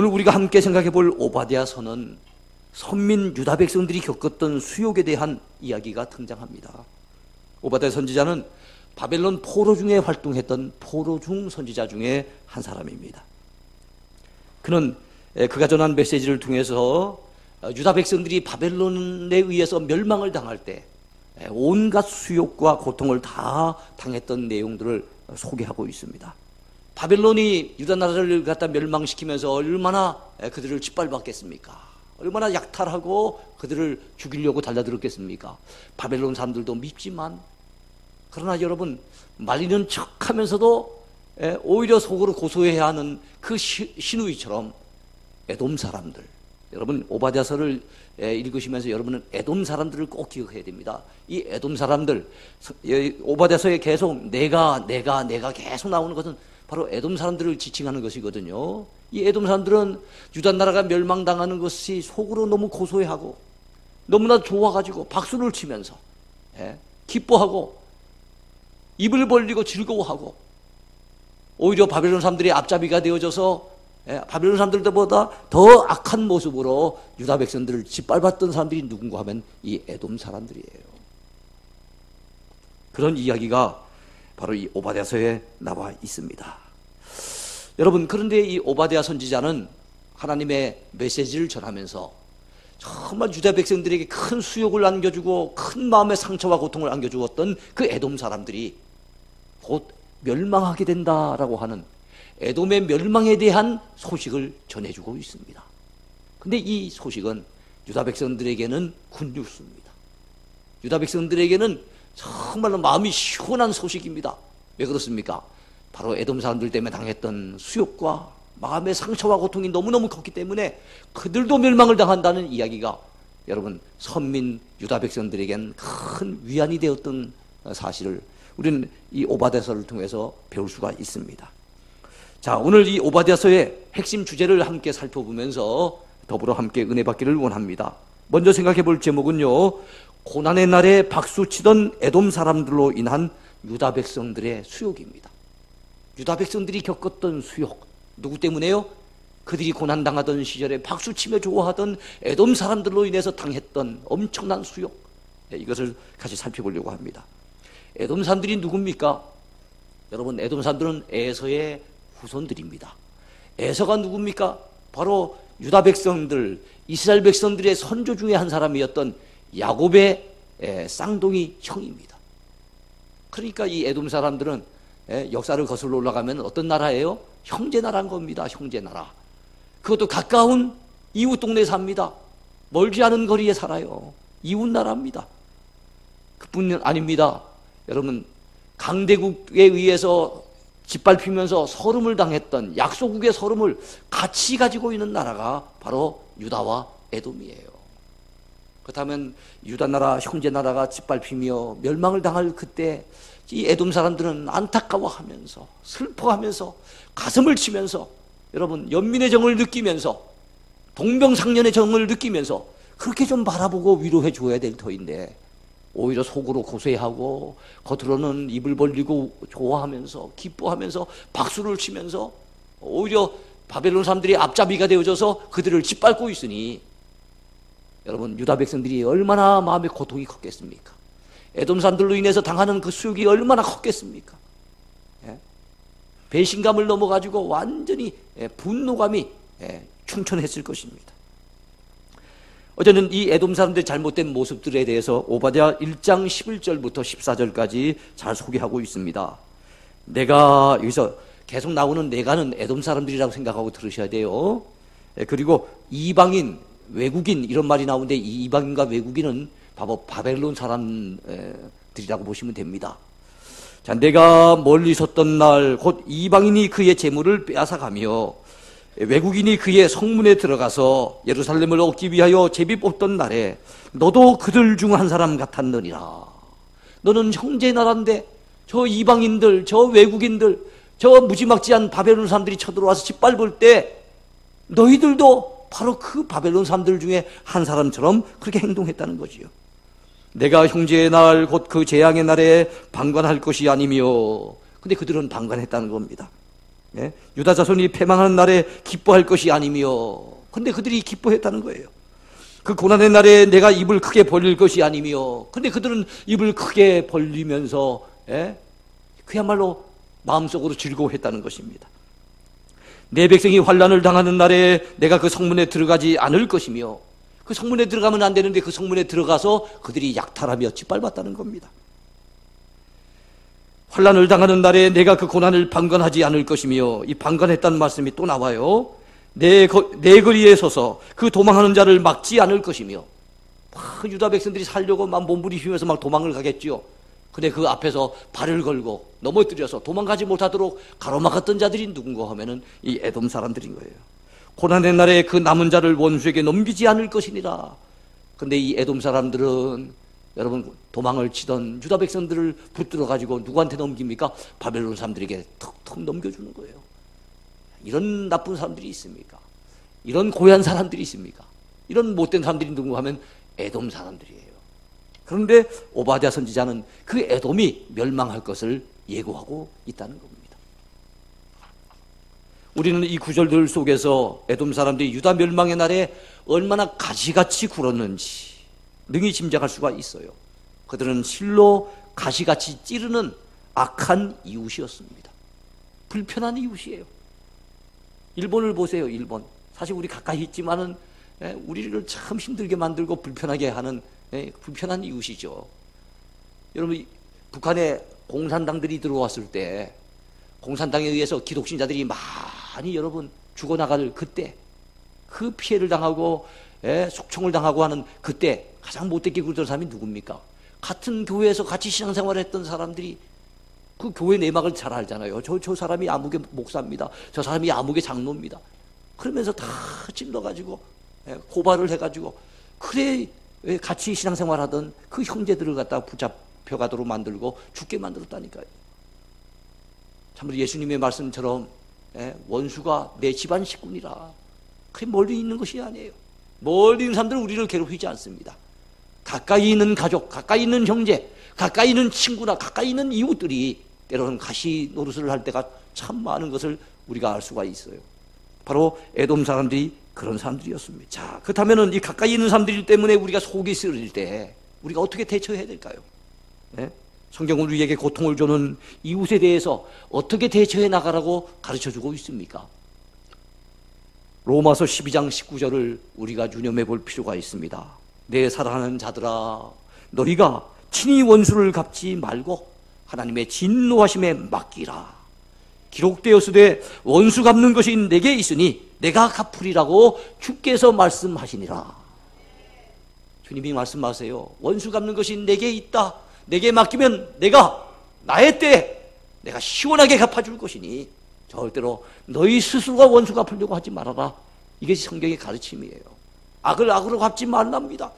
오늘 우리가 함께 생각해 볼 오바댜서는 선민 유다 백성들이 겪었던 수욕에 대한 이야기가 등장합니다. 오바댜 선지자는 바벨론 포로 중에 활동했던 포로 중 선지자 중에 한 사람입니다. 그는 그가 전한 메시지를 통해서 유다 백성들이 바벨론에 의해서 멸망을 당할 때 온갖 수욕과 고통을 다 당했던 내용들을 소개하고 있습니다. 바벨론이 유다 나라를 갖다 멸망시키면서 얼마나 그들을 짓밟았겠습니까? 얼마나 약탈하고 그들을 죽이려고 달려들었겠습니까? 바벨론 사람들도 밉지만, 그러나 여러분, 말리는 척 하면서도 오히려 속으로 고소해야 하는 그 시누이처럼 에돔 사람들, 여러분 오바댜서를 읽으시면서 여러분은 에돔 사람들을 꼭 기억해야 됩니다. 이 에돔 사람들, 오바댜서에 계속 내가 계속 나오는 것은 바로 에돔 사람들을 지칭하는 것이거든요. 이 에돔 사람들은 유다 나라가 멸망당하는 것이 속으로 너무 고소해하고 너무나 좋아가지고 박수를 치면서 기뻐하고 입을 벌리고 즐거워하고, 오히려 바벨론 사람들이 앞잡이가 되어져서 바벨론 사람들보다 더 악한 모습으로 유다 백성들을 짓밟았던 사람들이 누군가 하면 이 에돔 사람들이에요. 그런 이야기가 바로 이 오바댜서에 나와 있습니다. 여러분, 그런데 이 오바댜 선지자는 하나님의 메시지를 전하면서 정말 유다 백성들에게 큰 수욕을 안겨주고 큰 마음의 상처와 고통을 안겨주었던 그 에돔 사람들이 곧 멸망하게 된다라고 하는 에돔의 멸망에 대한 소식을 전해주고 있습니다. 근데 이 소식은 유다 백성들에게는 굿뉴스입니다. 유다 백성들에게는 정말로 마음이 시원한 소식입니다. 왜 그렇습니까? 바로 에돔 사람들 때문에 당했던 수욕과 마음의 상처와 고통이 너무너무 컸기 때문에 그들도 멸망을 당한다는 이야기가 여러분 선민 유다 백성들에겐 큰 위안이 되었던 사실을 우리는 이 오바댜서를 통해서 배울 수가 있습니다. 자, 오늘 이 오바댜서의 핵심 주제를 함께 살펴보면서 더불어 함께 은혜 받기를 원합니다. 먼저 생각해 볼 제목은요, 고난의 날에 박수치던 에돔 사람들로 인한 유다 백성들의 수욕입니다. 유다 백성들이 겪었던 수욕, 누구 때문에요? 그들이 고난당하던 시절에 박수치며 좋아하던 에돔 사람들로 인해서 당했던 엄청난 수욕, 이것을 같이 살펴보려고 합니다. 에돔 사람들이 누굽니까? 여러분, 에돔 사람들은 에서의 후손들입니다. 에서가 누굽니까? 바로 유다 백성들, 이스라엘 백성들의 선조 중에 한 사람이었던 야곱의 쌍둥이 형입니다. 그러니까 이 에돔 사람들은 역사를 거슬러 올라가면 어떤 나라예요? 형제 나라인 겁니다. 형제 나라. 그것도 가까운 이웃 동네에 삽니다. 멀지 않은 거리에 살아요. 이웃 나라입니다. 그뿐 아닙니다. 여러분, 강대국에 의해서 짓밟히면서 서름을 당했던 약소국의 서름을 같이 가지고 있는 나라가 바로 유다와 에돔이에요. 그렇다면 유다 나라, 형제 나라가 짓밟히며 멸망을 당할 그때 이 에돔 사람들은 안타까워하면서 슬퍼하면서 가슴을 치면서 여러분 연민의 정을 느끼면서 동병상련의 정을 느끼면서 그렇게 좀 바라보고 위로해 줘야 될 터인데 오히려 속으로 고소해하고 겉으로는 입을 벌리고 좋아하면서 기뻐하면서 박수를 치면서 오히려 바벨론 사람들이 앞잡이가 되어져서 그들을 짓밟고 있으니 여러분 유다 백성들이 얼마나 마음의 고통이 컸겠습니까? 에돔 사람들로 인해서 당하는 그 수욕이 얼마나 컸겠습니까? 배신감을 넘어가지고 완전히 분노감이 충천했을 것입니다. 어제는 이 에돔 사람들의 잘못된 모습들에 대해서 오바댜 1장 11절부터 14절까지 잘 소개하고 있습니다. 내가, 여기서 계속 나오는 내가는 에돔 사람들이라고 생각하고 들으셔야 돼요. 그리고 이방인, 외국인 이런 말이 나오는데 이 이방인과 외국인은 바로 바벨론 사람들이라고 보시면 됩니다. 자, 내가 멀리 섰던 날 곧 이방인이 그의 재물을 빼앗아가며 외국인이 그의 성문에 들어가서 예루살렘을 얻기 위하여 제비 뽑던 날에 너도 그들 중 한 사람 같았느니라. 너는 형제 나라인데 저 이방인들, 저 외국인들, 저 무지막지한 바벨론 사람들이 쳐들어와서 짓밟을 때 너희들도 바로 그 바벨론 사람들 중에 한 사람처럼 그렇게 행동했다는 거지요. 내가 형제의 날 곧 그 재앙의 날에 방관할 것이 아니며, 근데 그들은 방관했다는 겁니다. 예? 유다 자손이 패망하는 날에 기뻐할 것이 아니며, 근데 그들이 기뻐했다는 거예요. 그 고난의 날에 내가 입을 크게 벌릴 것이 아니며, 근데 그들은 입을 크게 벌리면서 그야말로 마음속으로 즐거워했다는 것입니다. 내 백성이 환난을 당하는 날에 내가 그 성문에 들어가지 않을 것이며, 그 성문에 들어가면 안 되는데 그 성문에 들어가서 그들이 약탈하며 짓밟았다는 겁니다. 환난을 당하는 날에 내가 그 고난을 방관하지 않을 것이며, 이 방관했다는 말씀이 또 나와요. 내 거리에 서서 그 도망하는 자를 막지 않을 것이며, 유다 백성들이 살려고 막 몸부림치면서 막 도망을 가겠죠. 근데 그 앞에서 발을 걸고 넘어뜨려서 도망가지 못하도록 가로막았던 자들이 누군가 하면은 이 에돔 사람들인 거예요. 고난의 날에 그 남은 자를 원수에게 넘기지 않을 것이니라. 근데 이 에돔 사람들은 여러분 도망을 치던 유다 백성들을 붙들어 가지고 누구한테 넘깁니까? 바벨론 사람들에게 턱턱 넘겨주는 거예요. 이런 나쁜 사람들이 있습니까? 이런 고얀 사람들이 있습니까? 이런 못된 사람들이 누구 하면 에돔 사람들이에요. 그런데 오바댜 선지자는 그 에돔이 멸망할 것을 예고하고 있다는 겁니다. 우리는 이 구절들 속에서 에돔 사람들이 유다 멸망의 날에 얼마나 가시같이 굴었는지 능히 짐작할 수가 있어요. 그들은 실로 가시같이 찌르는 악한 이웃이었습니다. 불편한 이웃이에요. 일본을 보세요. 일본. 사실 우리 가까이 있지만은 우리를 참 힘들게 만들고 불편하게 하는 불편한 이웃이죠. 여러분, 북한에 공산당들이 들어왔을 때 공산당에 의해서 기독신자들이 많이 여러분 죽어나갈 그때, 그 피해를 당하고 속총을 당하고 하는 그때 가장 못되게 굴던 사람이 누굽니까? 같은 교회에서 같이 신앙생활을 했던 사람들이 그 교회 내막을 잘 알잖아요. 저 사람이 아무개 목사입니다. 저 사람이 아무개 장로입니다. 그러면서 다 찔러가지고 고발을 해가지고, 그래 같이 신앙생활하던 그 형제들을 갖다가 붙잡혀가도록 만들고 죽게 만들었다니까요. 참으로 예수님의 말씀처럼 원수가 내 집안 식구니라. 그게 멀리 있는 것이 아니에요. 멀리 있는 사람들은 우리를 괴롭히지 않습니다. 가까이 있는 가족, 가까이 있는 형제, 가까이 있는 친구나 가까이 있는 이웃들이 때로는 가시 노릇을 할 때가 참 많은 것을 우리가 알 수가 있어요. 바로 에돔 사람들이 그런 사람들이었습니다. 자, 그렇다면은 이 가까이 있는 사람들 때문에 우리가 속이 쓰릴 때 우리가 어떻게 대처해야 될까요? 성경은 우리에게 고통을 주는 이웃에 대해서 어떻게 대처해 나가라고 가르쳐주고 있습니까? 로마서 12장 19절을 우리가 유념해 볼 필요가 있습니다. 내 사랑하는 자들아, 너희가 친히 원수를 갚지 말고 하나님의 진노하심에 맡기라. 기록되었으되 원수 갚는 것이 내게 있으니 내가 갚으리라고 주께서 말씀하시니라. 주님이 말씀하세요. 원수 갚는 것이 내게 있다. 내게 맡기면 내가 나의 때에 내가 시원하게 갚아줄 것이니 절대로 너희 스스로가 원수 갚으려고 하지 말아라. 이것이 성경의 가르침이에요. 악을 악으로 갚지 말랍니다.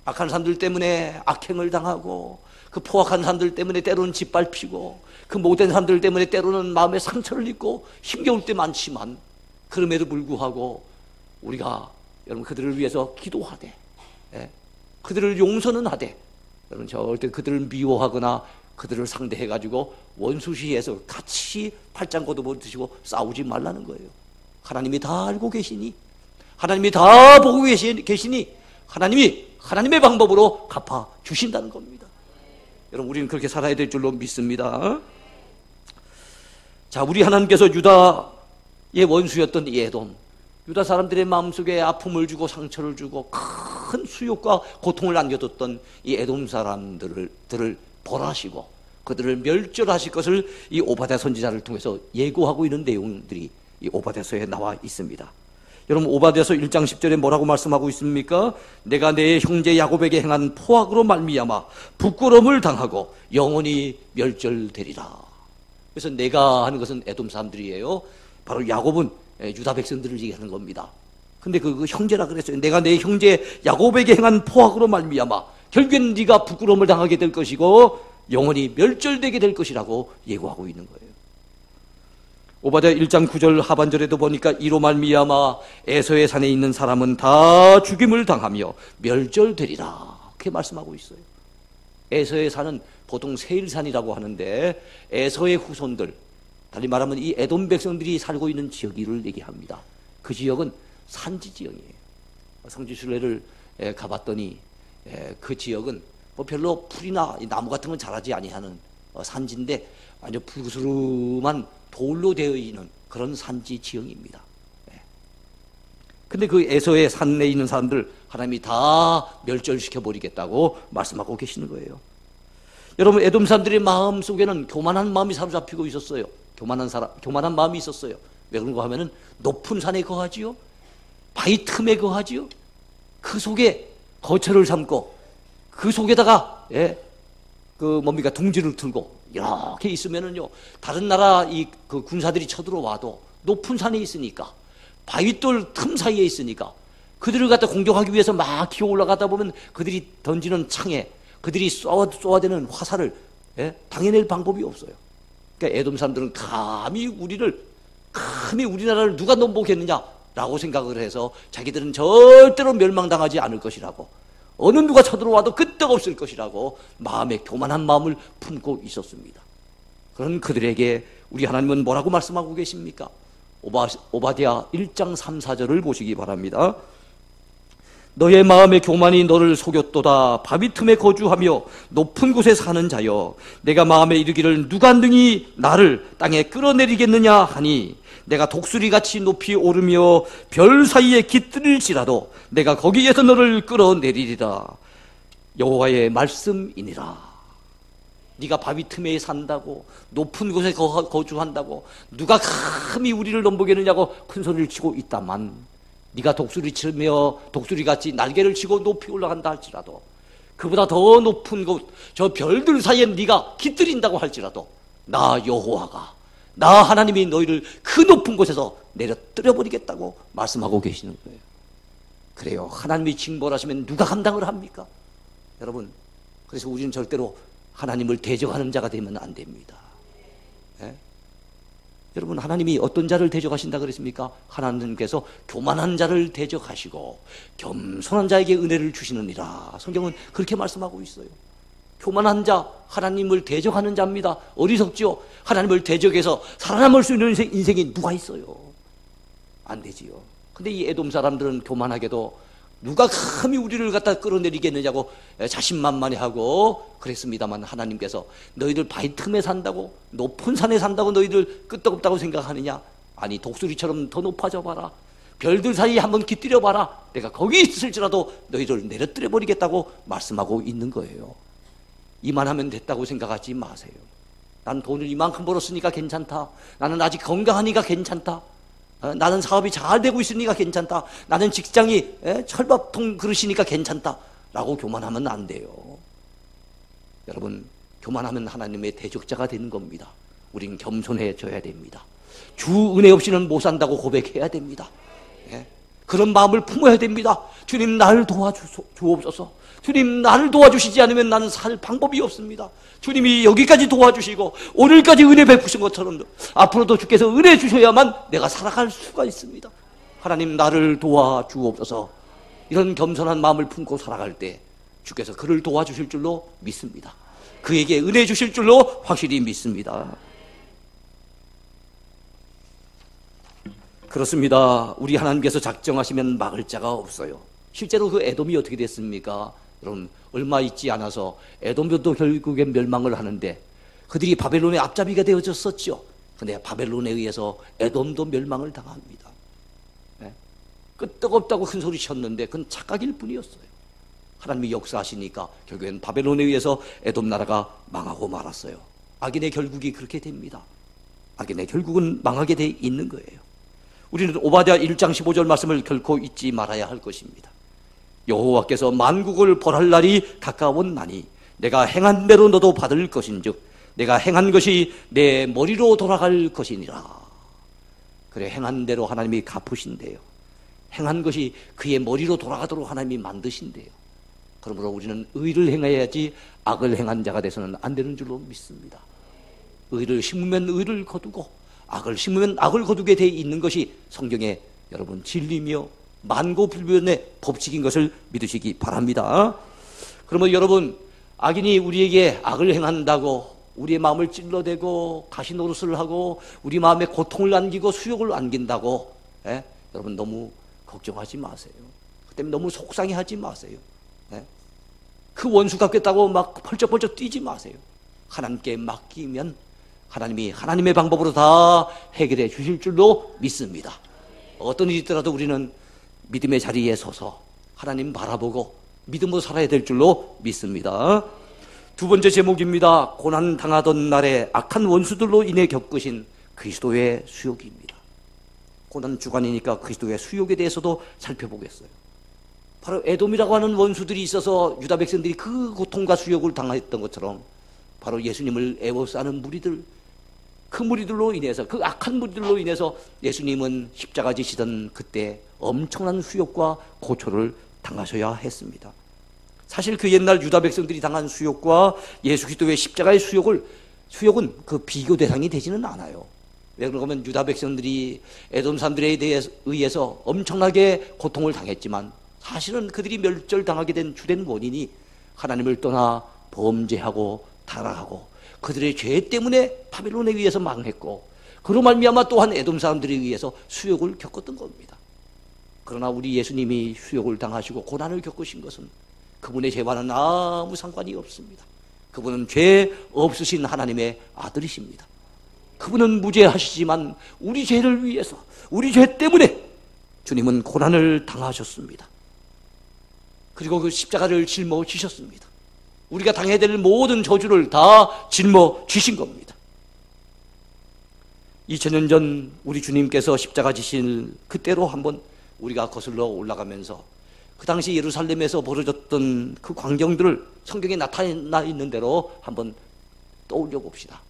악한 사람들 때문에 악행을 당하고, 그 포악한 사람들 때문에 때로는 짓밟히고, 그 못된 사람들 때문에 때로는 마음에 상처를 입고 힘겨울 때 많지만, 그럼에도 불구하고 우리가 여러분 그들을 위해서 기도하되, 그들을 용서는 하되, 여러분 절대 그들을 미워하거나 그들을 상대해가지고 원수시해서 같이 팔짱 걷어버 드시고 싸우지 말라는 거예요. 하나님이 다 알고 계시니, 하나님이 다 보고 계시니 하나님이 하나님의 방법으로 갚아 주신다는 겁니다. 여러분, 우리는 그렇게 살아야 될 줄로 믿습니다. 자, 우리 하나님께서 유다의 원수였던 이 에돔, 유다 사람들의 마음속에 아픔을 주고 상처를 주고 큰 수욕과 고통을 안겨뒀던 이 에돔 사람들을 벌하시고 그들을 멸절하실 것을 이 오바댜 선지자를 통해서 예고하고 있는 내용들이 이 오바댜서에 나와 있습니다. 여러분, 오바댜서 1장 10절에 뭐라고 말씀하고 있습니까? 내가 내 형제 야곱에게 행한 포악으로 말미암아 부끄러움을 당하고 영원히 멸절되리라. 그래서 내가 하는 것은 에돔 사람들이에요. 바로 야곱은 유다 백성들을 얘기하는 겁니다. 근데 그 형제라 그랬어요. 내가 내 형제 야곱에게 행한 포악으로 말미암아 결국엔 네가 부끄러움을 당하게 될 것이고 영원히 멸절되게 될 것이라고 예고하고 있는 거예요. 오바댜 1장 9절 하반절에도 보니까 이로 말미암아 에서의 산에 있는 사람은 다 죽임을 당하며 멸절되리라, 그렇게 말씀하고 있어요. 에서의 산은 보통 세일산이라고 하는데 에서의 후손들, 달리 말하면 이 에돔 백성들이 살고 있는 지역을 얘기합니다. 그 지역은 산지 지역이에요. 성지순례를 가봤더니 그 지역은 뭐 별로 풀이나 나무 같은 건 자라지 아니하는 산지인데 아주 푸르스름한 돌로 되어 있는 그런 산지 지형입니다. 근데 그 에서의 산에 있는 사람들 하나님이 다 멸절시켜 버리겠다고 말씀하고 계시는 거예요. 여러분, 에돔 사람들의 마음 속에는 교만한 마음이 사로잡히고 있었어요. 교만한 마음이 있었어요. 왜 그런가 하면은 높은 산에 거하지요, 바위 틈에 거하지요, 그 속에 거처를 삼고 그 속에다가 둥지를 틀고 이렇게 있으면은요, 다른 나라 그 군사들이 쳐들어와도 높은 산에 있으니까, 바위돌 틈 사이에 있으니까 그들을 갖다 공격하기 위해서 막 기어 올라가다 보면 그들이 던지는 창에, 그들이 쏘아대는 화살을 당해낼 방법이 없어요. 그러니까 에돔 사람들은 감히 우리나라를 누가 넘보겠느냐라고 생각을 해서 자기들은 절대로 멸망당하지 않을 것이라고, 어느 누가 쳐들어와도 끄떡없을 것이라고 마음에 교만한 마음을 품고 있었습니다. 그런 그들에게 우리 하나님은 뭐라고 말씀하고 계십니까? 오바댜 1장 3, 4절을 보시기 바랍니다. 너의 마음의 교만이 너를 속였도다. 바위 틈에 거주하며 높은 곳에 사는 자여, 내가 마음에 이르기를 누가 능히 나를 땅에 끌어내리겠느냐 하니, 내가 독수리같이 높이 오르며 별 사이에 깃들일지라도 내가 거기에서 너를 끌어내리리라. 여호와의 말씀이니라. 네가 바위 틈에 산다고, 높은 곳에 거주한다고 누가 감히 우리를 넘보겠느냐고 큰 소리를 치고 있다만, 네가 독수리같이 날개를 치고 높이 올라간다 할지라도, 그보다 더 높은 곳, 저 별들 사이에 네가 깃들인다고 할지라도, 나 여호와가, 나 하나님이 너희를 그 높은 곳에서 내려뜨려 버리겠다고 말씀하고 계시는 거예요. 그래요, 하나님이 징벌하시면 누가 감당을 합니까? 여러분, 그래서 우리는 절대로 하나님을 대적하는 자가 되면 안 됩니다. 여러분, 하나님이 어떤 자를 대적하신다 그랬습니까? 하나님께서 교만한 자를 대적하시고 겸손한 자에게 은혜를 주시느니라. 성경은 그렇게 말씀하고 있어요. 교만한 자, 하나님을 대적하는 자입니다. 어리석죠? 하나님을 대적해서 살아남을 수 있는 인생이 누가 있어요? 안 되지요. 근데 이 에돔 사람들은 교만하게도 누가 감히 우리를 갖다 끌어내리겠느냐고 자신만만해하고 그랬습니다만, 하나님께서 너희들 바위 틈에 산다고, 높은 산에 산다고 너희들 끄떡없다고 생각하느냐? 아니, 독수리처럼 더 높아져 봐라. 별들 사이에 한번 깃들여 봐라. 내가 거기 있을지라도 너희들 내려뜨려 버리겠다고 말씀하고 있는 거예요. 이만하면 됐다고 생각하지 마세요. 난 돈을 이만큼 벌었으니까 괜찮다. 나는 아직 건강하니까 괜찮다. 나는 사업이 잘 되고 있으니까 괜찮다. 나는 직장이 철밥통 그릇이니까 괜찮다 라고 교만하면 안 돼요. 여러분, 교만하면 하나님의 대적자가 되는 겁니다. 우린 겸손해져야 됩니다. 주 은혜 없이는 못 산다고 고백해야 됩니다. 그런 마음을 품어야 됩니다. 주님, 나를 도와주옵소서. 주님, 나를 도와주시지 않으면 나는 살 방법이 없습니다. 주님이 여기까지 도와주시고 오늘까지 은혜 베푸신 것처럼 앞으로도 주께서 은혜 주셔야만 내가 살아갈 수가 있습니다. 하나님, 나를 도와주옵소서. 이런 겸손한 마음을 품고 살아갈 때 주께서 그를 도와주실 줄로 믿습니다. 그에게 은혜 주실 줄로 확실히 믿습니다. 그렇습니다. 우리 하나님께서 작정하시면 막을 자가 없어요. 실제로 그 에돔이 어떻게 됐습니까? 여러분, 얼마 있지 않아서 에돔도 결국엔 멸망을 하는데 그들이 바벨론의 앞잡이가 되어졌었죠. 그런데 바벨론에 의해서 에돔도 멸망을 당합니다. 끄떡없다고 큰 소리 쳤는데 그건 착각일 뿐이었어요. 하나님이 역사하시니까 결국엔 바벨론에 의해서 에돔 나라가 망하고 말았어요. 악인의 결국이 그렇게 됩니다. 악인의 결국은 망하게 돼 있는 거예요. 우리는 오바댜 1장 15절 말씀을 결코 잊지 말아야 할 것입니다. 여호와께서 만국을 벌할 날이 가까웠나니 내가 행한 대로 너도 받을 것인즉 내가 행한 것이 내 머리로 돌아갈 것이니라. 그래, 행한 대로 하나님이 갚으신대요. 행한 것이 그의 머리로 돌아가도록 하나님이 만드신대요. 그러므로 우리는 의를 행해야지 악을 행한 자가 돼서는 안 되는 줄로 믿습니다. 의를 심으면 의를 거두고 악을 심으면 악을 거두게 돼 있는 것이 성경의 여러분 진리며 만고불변의 법칙인 것을 믿으시기 바랍니다. 그러면 여러분, 악인이 우리에게 악을 행한다고 우리의 마음을 찔러대고 가시노릇을 하고 우리 마음에 고통을 안기고 수욕을 안긴다고 여러분 너무 걱정하지 마세요. 그 때문에 너무 속상해하지 마세요. 그 원수 갚겠다고 막 펄쩍펄쩍 뛰지 마세요. 하나님께 맡기면 하나님이 하나님의 방법으로 다 해결해 주실 줄로 믿습니다. 어떤 일이 있더라도 우리는 믿음의 자리에 서서 하나님 바라보고 믿음으로 살아야 될 줄로 믿습니다. 두 번째 제목입니다. 고난 당하던 날에 악한 원수들로 인해 겪으신 그리스도의 수욕입니다. 고난 주간이니까 그리스도의 수욕에 대해서도 살펴보겠어요. 바로 에돔이라고 하는 원수들이 있어서 유다 백성들이 그 고통과 수욕을 당했던 것처럼 바로 예수님을 애워싸는 무리들, 그 무리들로 인해서, 그 악한 무리들로 인해서 예수님은 십자가 지시던 그때 엄청난 수욕과 고초를 당하셔야 했습니다. 사실 그 옛날 유다 백성들이 당한 수욕과 예수 그리스도의 십자가의 수욕은 그 비교 대상이 되지는 않아요. 왜 그러면 유다 백성들이 에돔 사람들에 의해서 엄청나게 고통을 당했지만 사실은 그들이 멸절당하게 된 주된 원인이 하나님을 떠나 범죄하고 타락하고 그들의 죄 때문에 바벨론에 의해서 망했고 그로 말미암아 또한 에돔 사람들에 의해서 수욕을 겪었던 겁니다. 그러나 우리 예수님이 수욕을 당하시고 고난을 겪으신 것은 그분의 죄와는 아무 상관이 없습니다. 그분은 죄 없으신 하나님의 아들이십니다. 그분은 무죄하시지만 우리 죄를 위해서 우리 죄 때문에 주님은 고난을 당하셨습니다. 그리고 그 십자가를 짊어지셨습니다. 우리가 당해야 될 모든 저주를 다 짊어지신 겁니다. 2000년 전 우리 주님께서 십자가 지신 그때로 한번 우리가 거슬러 올라가면서 그 당시 예루살렘에서 벌어졌던 그 광경들을 성경에 나타나 있는 대로 한번 떠올려 봅시다.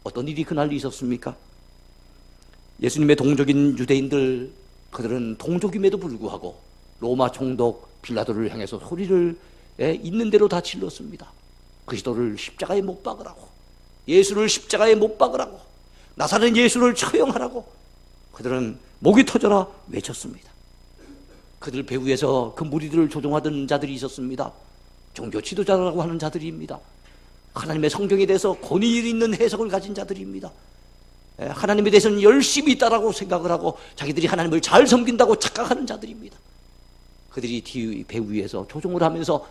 어떤 일이 그날 있었습니까? 예수님의 동족인 유대인들, 그들은 동족임에도 불구하고 로마 총독 빌라도를 향해서 소리를 있는 대로 다 질렀습니다. 그리스도를 십자가에 못 박으라고, 예수를 십자가에 못 박으라고, 나사렛 예수를 처형하라고 그들은 목이 터져라 외쳤습니다. 그들 배후에서 그 무리들을 조종하던 자들이 있었습니다. 종교 지도자라고 하는 자들입니다. 하나님의 성경에 대해서 권위 있는 해석을 가진 자들입니다. 하나님에 대해서는 열심히 있다라고 생각을 하고 자기들이 하나님을 잘 섬긴다고 착각하는 자들입니다. 그들이 배후 위에서 조종을 하면서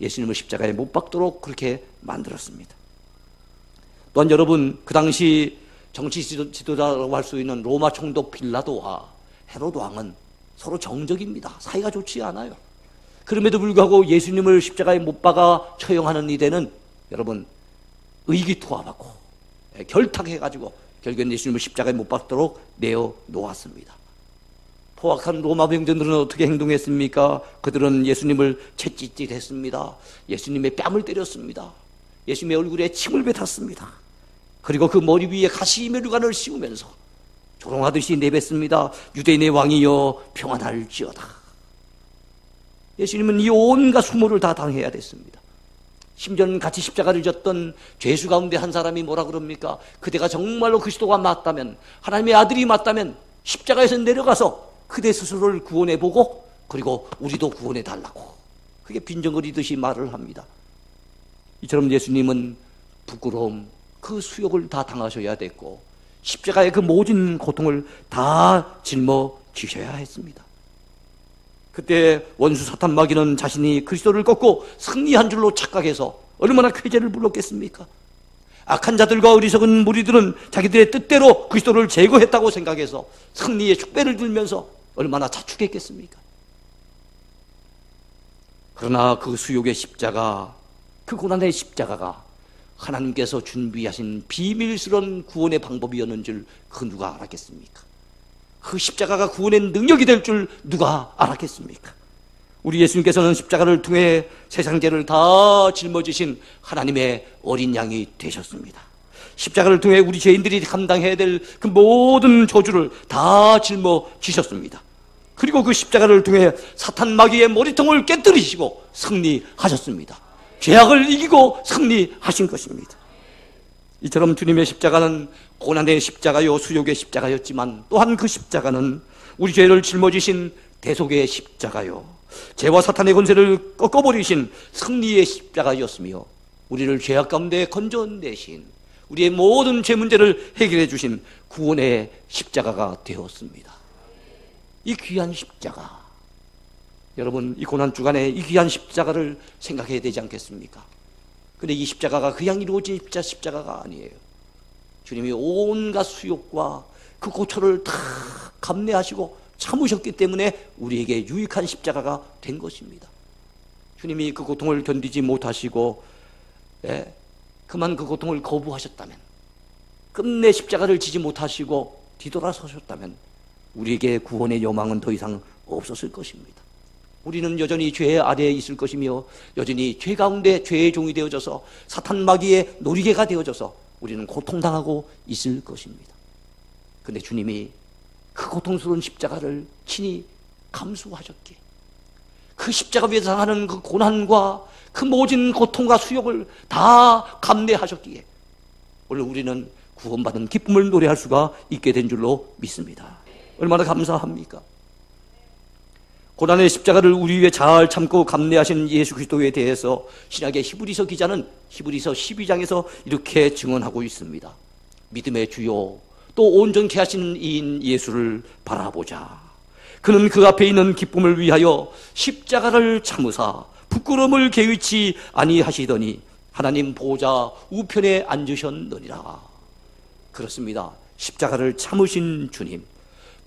예수님을 십자가에 못 박도록 그렇게 만들었습니다. 또한 여러분, 그 당시 정치 지도자라고 할 수 있는 로마 총독 빌라도와 헤롯 왕은 서로 정적입니다. 사이가 좋지 않아요. 그럼에도 불구하고 예수님을 십자가에 못 박아 처형하는 이들은 여러분 의기투합하고 결탁해가지고 결국엔 예수님을 십자가에 못 박도록 내어 놓았습니다. 포악한 로마 병정들은 어떻게 행동했습니까? 그들은 예수님을 채찍질했습니다. 예수님의 뺨을 때렸습니다. 예수님의 얼굴에 침을 뱉었습니다. 그리고 그 머리 위에 가시면류관을 씌우면서 조롱하듯이 내뱉습니다. 유대인의 왕이여 평안할지어다. 예수님은 이 온갖 수모를 다 당해야 됐습니다. 심지어는 같이 십자가를 졌던 죄수 가운데 한 사람이 뭐라 그럽니까? 그대가 정말로 그리스도가 맞다면, 하나님의 아들이 맞다면 십자가에서 내려가서 그대 스스로를 구원해보고 그리고 우리도 구원해달라고 그게 빈정거리듯이 말을 합니다. 이처럼 예수님은 부끄러움, 그 수욕을 다 당하셔야 됐고 십자가의 그 모진 고통을 다 짊어지셔야 했습니다. 그때 원수 사탄 마귀는 자신이 그리스도를 꺾고 승리한 줄로 착각해서 얼마나 쾌재를 불렀겠습니까? 악한 자들과 어리석은 무리들은 자기들의 뜻대로 그리스도를 제거했다고 생각해서 승리의 축배를 들면서 얼마나 자축했겠습니까? 그러나 그 수욕의 십자가, 그 고난의 십자가가 하나님께서 준비하신 비밀스러운 구원의 방법이었는 줄 그 누가 알았겠습니까? 그 십자가가 구원의 능력이 될 줄 누가 알았겠습니까? 우리 예수님께서는 십자가를 통해 세상 죄를 다 짊어지신 하나님의 어린 양이 되셨습니다. 십자가를 통해 우리 죄인들이 감당해야 될 그 모든 저주를 다 짊어지셨습니다. 그리고 그 십자가를 통해 사탄 마귀의 머리통을 깨뜨리시고 승리하셨습니다. 죄악을 이기고 승리하신 것입니다. 이처럼 주님의 십자가는 고난의 십자가요, 수욕의 십자가였지만 또한 그 십자가는 우리 죄를 짊어지신 대속의 십자가요, 죄와 사탄의 권세를 꺾어버리신 승리의 십자가였으며 우리를 죄악 가운데 건져내신 우리의 모든 죄 문제를 해결해 주신 구원의 십자가가 되었습니다. 이 귀한 십자가, 여러분 이 고난주간에 이 귀한 십자가를 생각해야 되지 않겠습니까? 근데 이 십자가가 그냥 이루어진 십자가가 아니에요. 주님이 온갖 수욕과 그 고초를 다 감내하시고 참으셨기 때문에 우리에게 유익한 십자가가 된 것입니다. 주님이 그 고통을 견디지 못하시고 그만 그 고통을 거부하셨다면, 끝내 십자가를 지지 못하시고 뒤돌아서셨다면 우리에게 구원의 여망은 더 이상 없었을 것입니다. 우리는 여전히 죄 아래에 있을 것이며 여전히 죄 가운데 죄의 종이 되어져서 사탄 마귀의 놀이개가 되어져서 우리는 고통당하고 있을 것입니다. 그런데 주님이 그 고통스러운 십자가를 친히 감수하셨기에, 그 십자가 위에서 당하는 그 고난과 그 모진 고통과 수욕을 다 감내하셨기에 오늘 우리는 구원받은 기쁨을 노래할 수가 있게 된 줄로 믿습니다. 얼마나 감사합니까? 고난의 십자가를 우리 위해 잘 참고 감내하신 예수 그리스도에 대해서 신약의 히브리서 기자는 히브리서 12장에서 이렇게 증언하고 있습니다. 믿음의 주요 또 온전케 하시는 이인 예수를 바라보자. 그는 그 앞에 있는 기쁨을 위하여 십자가를 참으사 부끄러움을 개의치 아니하시더니 하나님 보좌 우편에 앉으셨느니라. 그렇습니다. 십자가를 참으신 주님,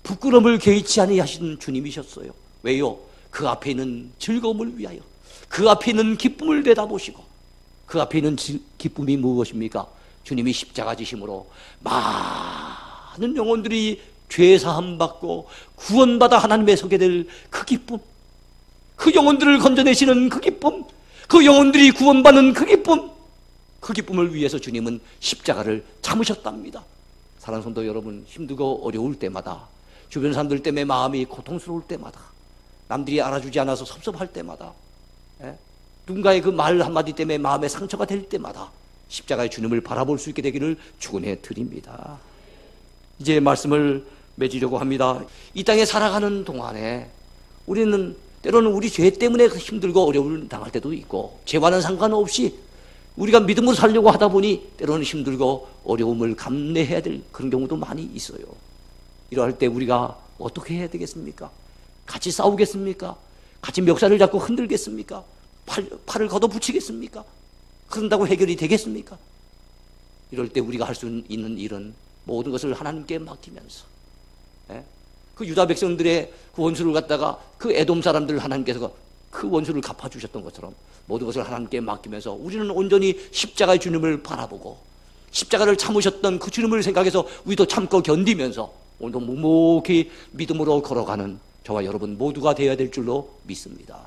부끄러움을 개의치 아니하신 주님이셨어요. 왜요? 그 앞에 있는 즐거움을 위하여, 그 앞에 있는 기쁨을 내다보시고, 그 앞에 있는 기쁨이 무엇입니까? 주님이 십자가 지심으로 많은 영혼들이 죄사함 받고 구원받아 하나님의 서게 될 그 기쁨, 그 영혼들을 건져내시는 그 기쁨, 그 영혼들이 구원받는 그 기쁨, 그 기쁨을 위해서 주님은 십자가를 참으셨답니다. 사랑하는 성도 여러분, 힘들고 어려울 때마다, 주변 사람들 때문에 마음이 고통스러울 때마다, 남들이 알아주지 않아서 섭섭할 때마다, 누군가의 그 말 한마디 때문에 마음에 상처가 될 때마다 십자가의 주님을 바라볼 수 있게 되기를 축원해 드립니다. 이제 말씀을 맺으려고 합니다. 이 땅에 살아가는 동안에 우리는 때로는 우리 죄 때문에 힘들고 어려움을 당할 때도 있고, 죄와는 상관없이 우리가 믿음으로 살려고 하다 보니 때로는 힘들고 어려움을 감내해야 될 그런 경우도 많이 있어요. 이러할 때 우리가 어떻게 해야 되겠습니까? 같이 싸우겠습니까? 같이 멱살을 잡고 흔들겠습니까? 팔을 걷어붙이겠습니까? 그런다고 해결이 되겠습니까? 이럴 때 우리가 할 수 있는 일은 모든 것을 하나님께 맡기면서, 그 유다 백성들의 그 원수를 갖다가 그 에돔 사람들 하나님께서 그 원수를 갚아주셨던 것처럼 모든 것을 하나님께 맡기면서 우리는 온전히 십자가의 주님을 바라보고 십자가를 참으셨던 그 주님을 생각해서 우리도 참고 견디면서 오늘도 묵묵히 믿음으로 걸어가는 저와 여러분 모두가 되어야 될 줄로 믿습니다.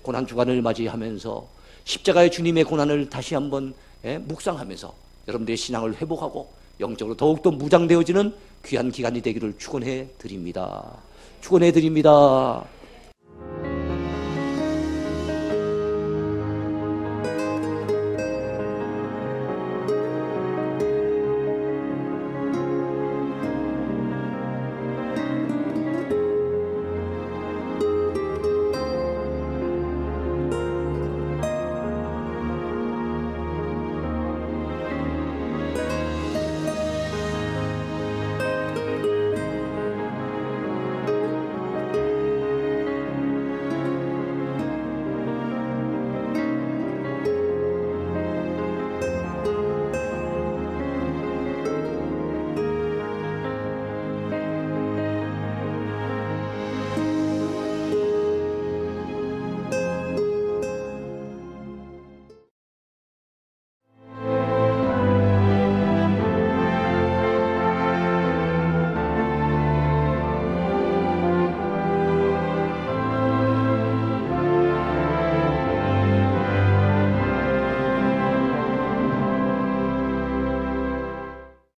고난주간을 맞이하면서 십자가의 주님의 고난을 다시 한번 묵상하면서 여러분들의 신앙을 회복하고 영적으로 더욱더 무장되어지는 귀한 기간이 되기를 축원해 드립니다. 축원해 드립니다.